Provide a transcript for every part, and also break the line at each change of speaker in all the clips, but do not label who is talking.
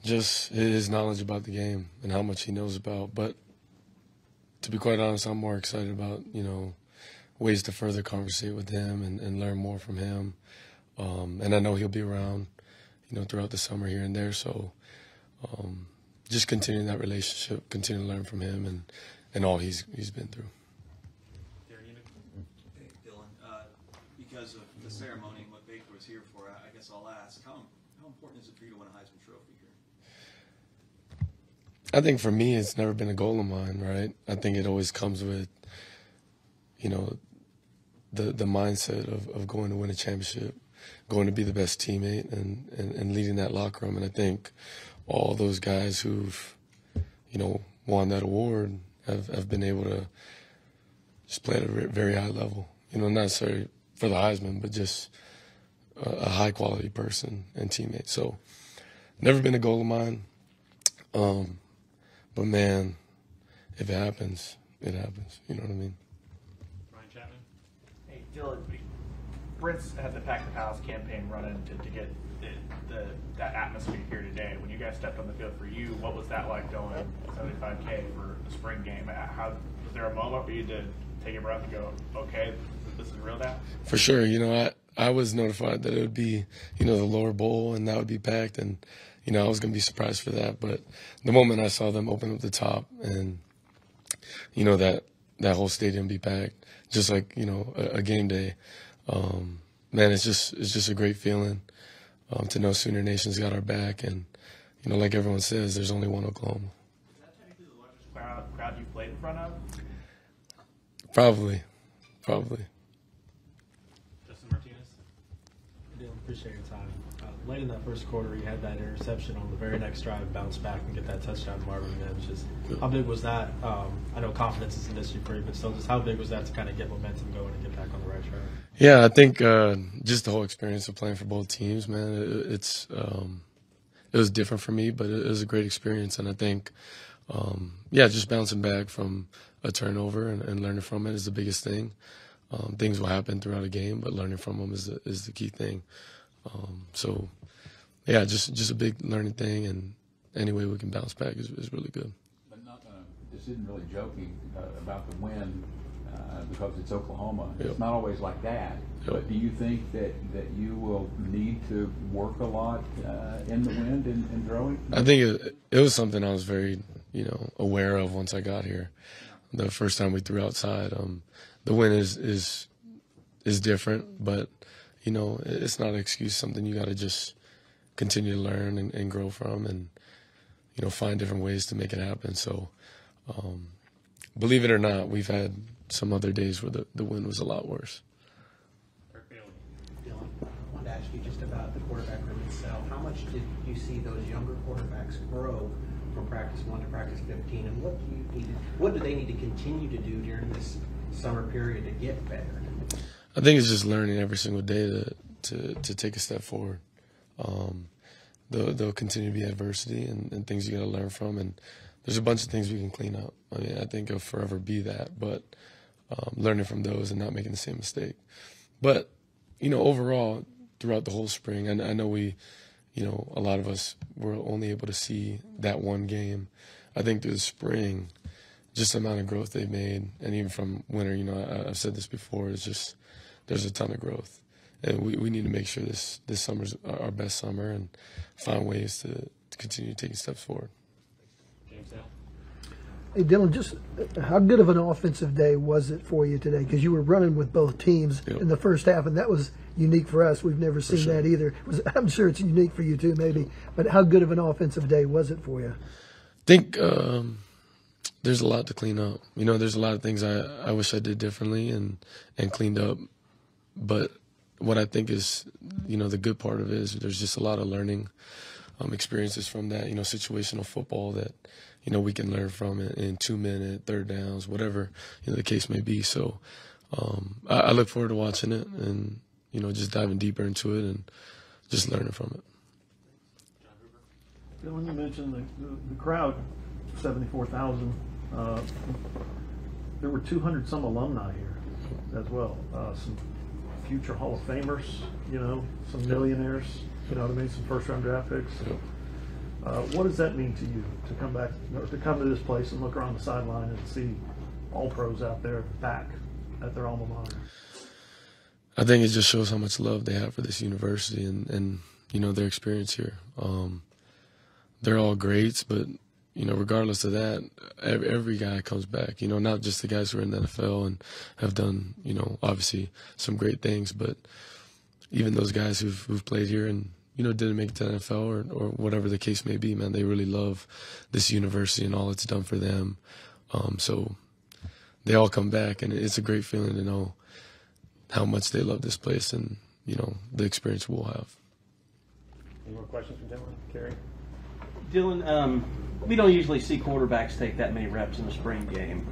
just his knowledge about the game and how much he knows about. But to be quite honest, I'm more excited about, ways to further conversate with him and learn more from him. And I know he'll be around, throughout the summer here and there. So just continuing that relationship, continue to learn from him and all he's been through.
Hey, Dillon, because of the ceremony and what Baker was here for, I guess I'll ask, how important is it for you to win a Heisman Trophy here?
I think for me, it's never been a goal of mine, right? I think it always comes with, the mindset of going to win a championship, going to be the best teammate and leading that locker room. And I think all those guys who've, won that award have been able to just play at a very high level. Not necessarily for the Heisman, but just a high-quality person and teammate. So never been a goal of mine. But, man, if it happens, it happens. You know what I mean?
Ryan Chapman?
Hey, Dillon, Brent's had the Pack the Palace campaign running to get that atmosphere here today. When you guys stepped on the field for you, what was that like going 75K for the spring game? Was there a moment where you had to take a breath and go, okay, this is real now?
For sure. I was notified that it would be, the lower bowl and that would be packed. And, I was going to be surprised for that. But the moment I saw them open up the top and, that whole stadium be packed, just like, a game day, man, it's just a great feeling to know Sooner Nation's got our back. And, like everyone says, there's only one Oklahoma.
Is that technically the largest crowd you've played in front of?
Probably.
Justin Martinez?
Dillon, appreciate your time. Late in that first quarter, you had that interception on the very next drive, bounce back and get that touchdown to Marvin Mims. Just how big was that? I know confidence is an issue for you, but still, just how big was that to kind of get momentum going and get back on the right track?
Yeah, I think just the whole experience of playing for both teams, man, it was different for me, but it was a great experience. And I think, just bouncing back from a turnover and learning from it is the biggest thing. Things will happen throughout a game, but learning from them is the key thing. Just a big learning thing, and any way we can bounce back is really good.
But this isn't really joking about the win because it's Oklahoma.
Yep.
It's not always like that.
Yep.
But do you think that you will need to work a lot in the wind and growing?
I think it was something I was very, aware of once I got here. The first time we threw outside, the wind is different, but it's not an excuse. Something you got to just continue to learn and grow from, and find different ways to make it happen. So, believe it or not, we've had some other days where the wind was a lot worse.
Dillon, I wanted to ask you just about the quarterback room itself. How much did you see those younger quarterbacks grow from practice 1 to practice 15, and what do they need to continue to do during this summer period to get better?
I think it's just learning every single day to take a step forward. There'll continue to be adversity and things you got to learn from, and there's a bunch of things we can clean up. I mean, I think it'll forever be that, but learning from those and not making the same mistake. But, overall, throughout the whole spring, I know we, a lot of us were only able to see that one game. I think through the spring, just the amount of growth they've made, and even from winter, I've said this before, it's just there's a ton of growth. And we need to make sure this summer's our best summer and find ways to continue taking steps forward.
James Dale?
Hey, Dillon, just how good of an offensive day was it for you today? Because you were running with both teams in the first half, and that was unique for us. We've never seen that either. I'm sure it's unique for you too, maybe. But how good of an offensive day was it for you?
I think there's a lot to clean up. There's a lot of things I wish I did differently and cleaned up. But what I think is, the good part of it is there's just a lot of learning experiences from that, situational football that, we can learn from in 2-minute, third downs, whatever, the case may be. So I look forward to watching it and, just diving deeper into it and just learning from it.
Dillon, you mentioned the crowd, 74,000. There were 200-some alumni here as well. Some future Hall of Famers, some millionaires, some first-round draft picks. What does that mean to you to come back, to come to this place and look around the sideline and see all pros out there back at their alma mater?
I think it just shows how much love they have for this university and you know, their experience here. They're all greats, but, you know, regardless of that, every guy comes back, you know, not just the guys who are in the NFL and have done, you know, obviously some great things, but even those guys who've played here and, you know, didn't make it to the NFL or whatever the case may be, man, they really love this university and all it's done for them. So they all come back, and it's a great feeling to know how much they love this place and, you know, the experience we'll have.
Any more questions from Dillon? Kerry?
Dillon, we don't usually see quarterbacks take that many reps in a spring game.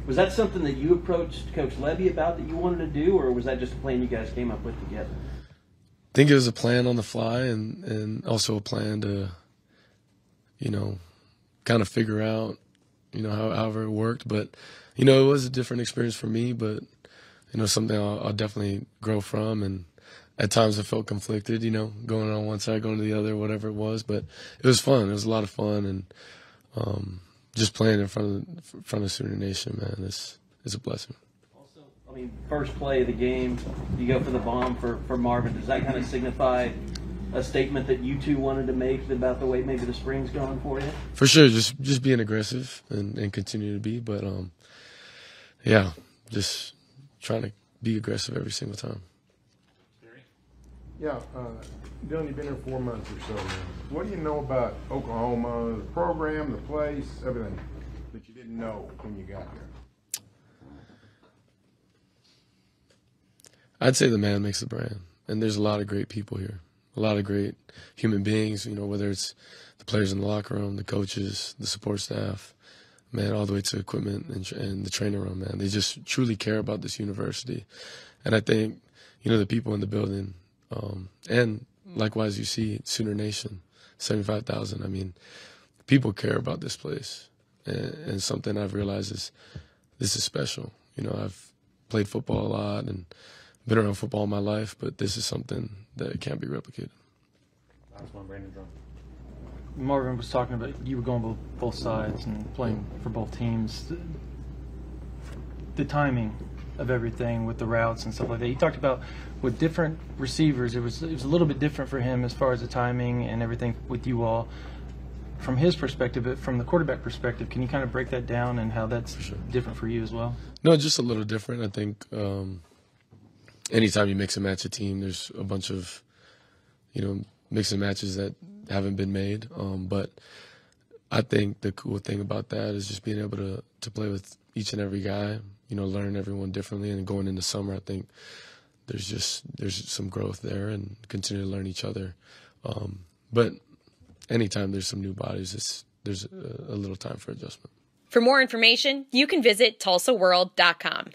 Was that something that you approached Coach Levy about that you wanted to do, or was that just a plan you guys came up with together?
I think it was a plan on the fly and also a plan to, you know, kind of figure out, you know, however it worked. But, you know, it was a different experience for me, but, you know, something I'll definitely grow from. And at times I felt conflicted, you know, going on one side, going to the other, whatever it was. But it was fun. It was a lot of fun. And just playing in front of Sooner Nation, man, is a blessing.
I mean, first play of the game, you go for the bomb for Marvin. Does that kind of signify a statement that you two wanted to make about the way maybe the spring's going for you?
For sure, just being aggressive and continue to be. But, yeah, just trying to be aggressive every single time.
Yeah, Dillon, you've been here 4 months or so now. What do you know about Oklahoma, the program, the place, everything that you didn't know when you got here?
I'd say the man makes the brand, and there's a lot of great people here, a lot of great human beings, you know, whether it's the players in the locker room, the coaches, the support staff, man, all the way to equipment and the training room, man. They just truly care about this university. And I think, you know, the people in the building, and likewise you see Sooner Nation, 75,000. I mean, people care about this place, and something I've realized is this is special. You know, I've played football a lot and been around football all my life, but this is something that can't be replicated.
Last one, Brandon Drum.
Marvin was talking about you were going both sides and playing for both teams. The timing of everything with the routes and stuff like that. He talked about with different receivers, it was a little bit different for him as far as the timing and everything with you all. From his perspective, but from the quarterback perspective, can you kind of break that down and how that's different for you as well?
No, just a little different. I think anytime you mix and match a team, there's a bunch of, you know, mix and matches that haven't been made. But I think the cool thing about that is just being able to play with each and every guy, you know, learn everyone differently. And going into summer, I think there's some growth there and continue to learn each other. But anytime there's some new bodies, there's a little time for adjustment.
For more information, you can visit TulsaWorld.com.